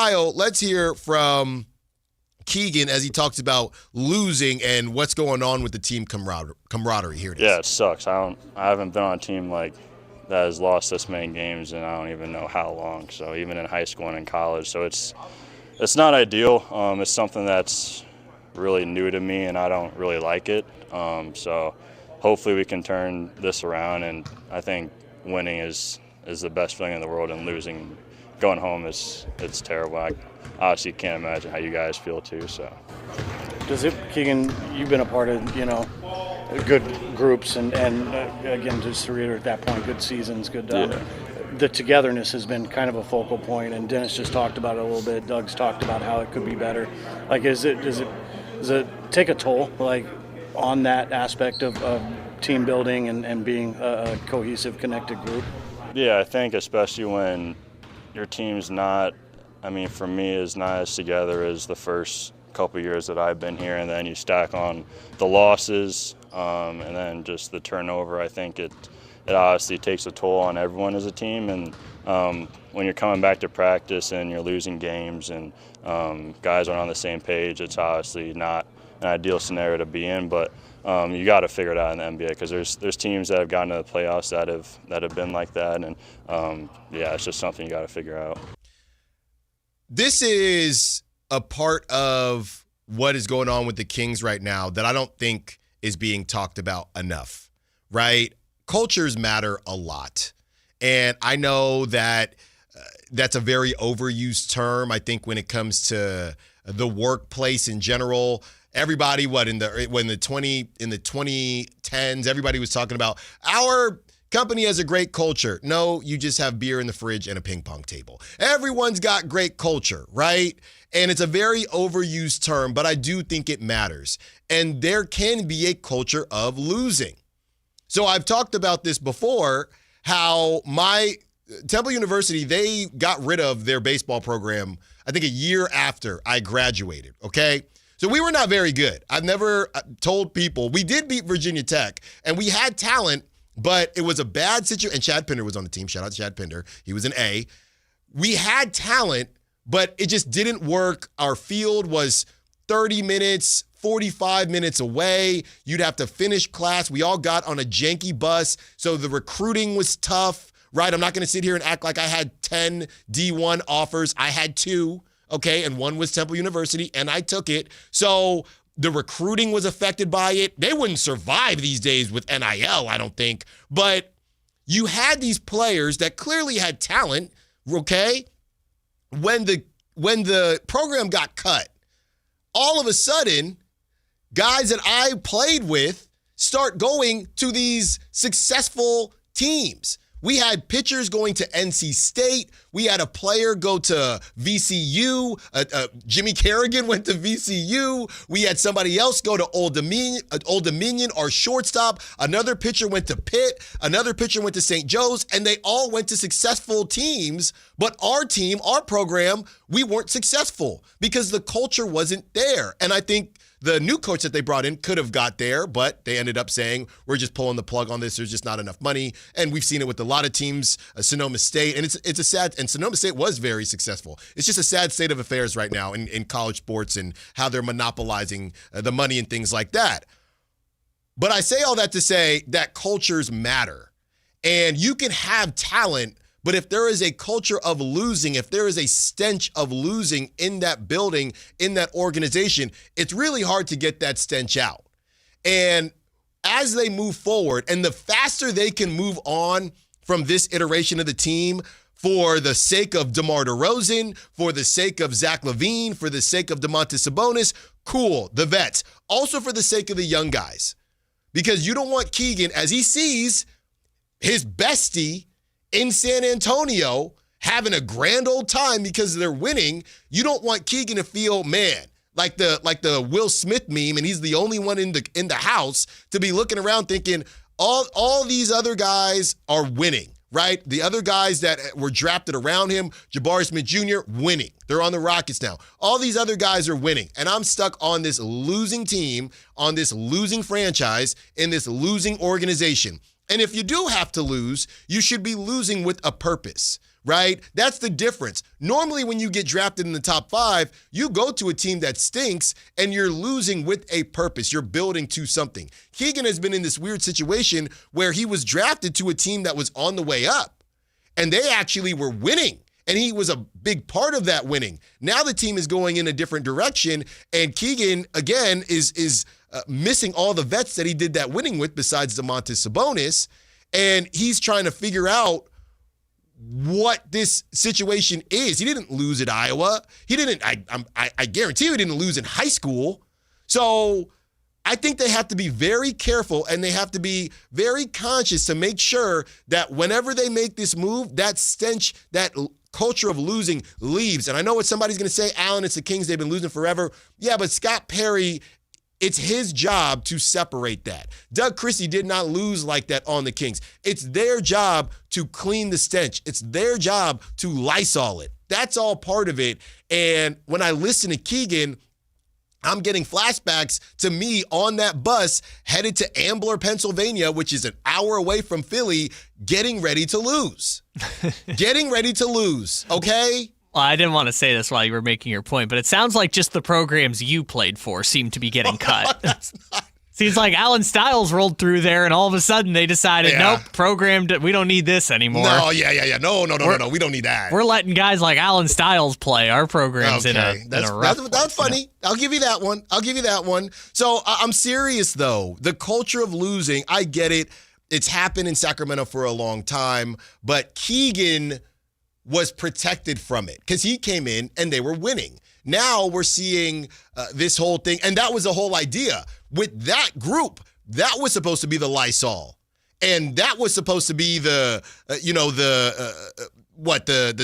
Kyle, let's hear from Keegan as he talks about losing and what's going on with the team camaraderie. Here it is. Yeah, it sucks. I haven't been on a team like that has lost this many games, and I don't even know how long. So even in high school and in college, so it's not ideal. It's something that's really new to me, and I don't really like it. So hopefully we can turn this around, and I think winning is the best feeling in the world, and losing, going home it's terrible. I obviously can't imagine how you guys feel too. So does it, Keegan? You've been a part of good groups, and again, just to reiterate that point, good seasons, good. The togetherness has been kind of a focal point, and Dennis just talked about it a little bit. Doug's talked about how it could be better. Like, does it take a toll, like, on that aspect of team building and being a cohesive, connected group? Yeah, I think especially when your team's not, for me, is not as together as the first couple of years that I've been here, and then you stack on the losses and then just the turnover. I think it obviously takes a toll on everyone as a team, and when you're coming back to practice and you're losing games and guys aren't on the same page, it's obviously not an ideal scenario to be in, but you got to figure it out in the NBA, because there's teams that have gotten to the playoffs that have been like that, and it's just something you got to figure out. This is a part of what is going on with the Kings right now that I don't think is being talked about enough, right? Cultures matter a lot. And I know that that's a very overused term. I think when it comes to the workplace in general, everybody, in the 2010s, everybody was talking about our company has a great culture. No, you just have beer in the fridge and a ping pong table. Everyone's got great culture, right? And it's a very overused term, but I do think it matters. And there can be a culture of losing. So I've talked about this before, how my Temple University, they got rid of their baseball program, I think a year after I graduated, okay? So we were not very good. I've never told people. We did beat Virginia Tech, and we had talent, but it was a bad situation. And Chad Pinder was on the team. Shout out to Chad Pinder. He was an A. We had talent, but it just didn't work. Our field was 30 minutes, 45 minutes away. You'd have to finish class. We all got on a janky bus, so the recruiting was tough, right? I'm not going to sit here and act like I had 10 D1 offers. I had 2, okay, and one was Temple University, and I took it. So the recruiting was affected by it. They wouldn't survive these days with NIL, I don't think. But you had these players that clearly had talent, okay? When the program got cut, all of a sudden, guys that I played with start going to these successful teams. We had pitchers going to NC State. We had a player go to VCU. Jimmy Kerrigan went to VCU. We had somebody else go to Old Dominion, our shortstop. Another pitcher went to Pitt. Another pitcher went to St. Joe's. And they all went to successful teams. But our team, our program, we weren't successful because the culture wasn't there. And I think the new coach that they brought in could have got there, but they ended up saying, we're just pulling the plug on this. There's just not enough money. And we've seen it with a lot of teams, Sonoma State. And it's a sad, and Sonoma State was very successful. It's just a sad state of affairs right now in college sports and how they're monopolizing the money and things like that. But I say all that to say that cultures matter. And you can have talent, but if there is a culture of losing, if there is a stench of losing in that building, in that organization, it's really hard to get that stench out. And as they move forward, and the faster they can move on from this iteration of the team, for the sake of DeMar DeRozan, for the sake of Zach LaVine, for the sake of Domantas Sabonis, cool, the vets. Also for the sake of the young guys. Because you don't want Keegan, as he sees his bestie in San Antonio having a grand old time because they're winning, you don't want Keegan to feel, man, like the Will Smith meme, and he's the only one in the house to be looking around thinking all these other guys are winning, right? The other guys that were drafted around him, Jabari Smith Jr., winning. They're on the Rockets now. All these other guys are winning, and I'm stuck on this losing team, on this losing franchise, in this losing organization. And if you do have to lose, you should be losing with a purpose, right? That's the difference. Normally, when you get drafted in the top 5, you go to a team that stinks and you're losing with a purpose. You're building to something. Keegan has been in this weird situation where he was drafted to a team that was on the way up, and they actually were winning, and he was a big part of that winning. Now the team is going in a different direction, and Keegan, again, is missing all the vets that he did that winning with besides Domantas Sabonis, and he's trying to figure out what this situation is. He didn't lose at Iowa. He didn't, I guarantee you he didn't lose in high school. So I think they have to be very careful, and they have to be very conscious to make sure that whenever they make this move, that stench, that culture of losing leaves. And I know what somebody's going to say, Alan, it's the Kings. They've been losing forever. Yeah, but Scott Perry, it's his job to separate that. Doug Christie did not lose like that on the Kings. It's their job to clean the stench. It's their job to Lysol it. That's all part of it. And when I listen to Keegan, I'm getting flashbacks to me on that bus headed to Ambler, Pennsylvania, which is an hour away from Philly, getting ready to lose. Getting ready to lose, okay? Well, I didn't want to say this while you were making your point, but it sounds like just the programs you played for seem to be getting cut. That's not. Seems like Alan Stiles rolled through there, and all of a sudden they decided, nope, programmed, we don't need this anymore. No, yeah. No. We don't need that. We're letting guys like Alan Stiles play. Our program's in a rough That's place, funny. I'll give you that one. So I'm serious, though. The culture of losing, I get it. It's happened in Sacramento for a long time, but Keegan was protected from it because he came in and they were winning. Now we're seeing this whole thing, and that was the whole idea. With that group, that was supposed to be the Lysol, and that was supposed to be the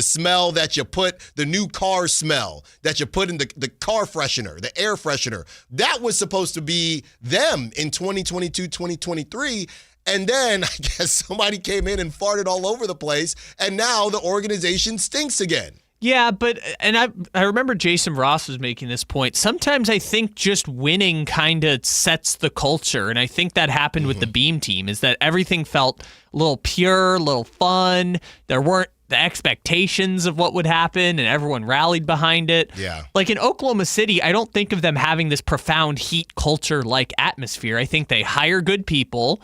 smell that you put, the new car smell that you put in the car freshener, the air freshener. That was supposed to be them in 2022, 2023. And then I guess somebody came in and farted all over the place, and now the organization stinks again. Yeah, but I remember Jason Ross was making this point. Sometimes I think just winning kind of sets the culture, and I think that happened with the Beam team, is that everything felt a little pure, a little fun. There weren't the expectations of what would happen, and everyone rallied behind it. Yeah. Like in Oklahoma City, I don't think of them having this profound heat culture-like atmosphere. I think they hire good people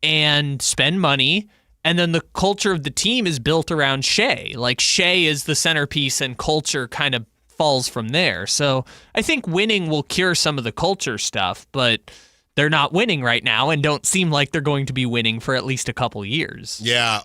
and spend money, and then the culture of the team is built around Shea. Like Shea is the centerpiece, and culture kind of falls from there. So I think winning will cure some of the culture stuff, but they're not winning right now and don't seem like they're going to be winning for at least a couple years. Yeah.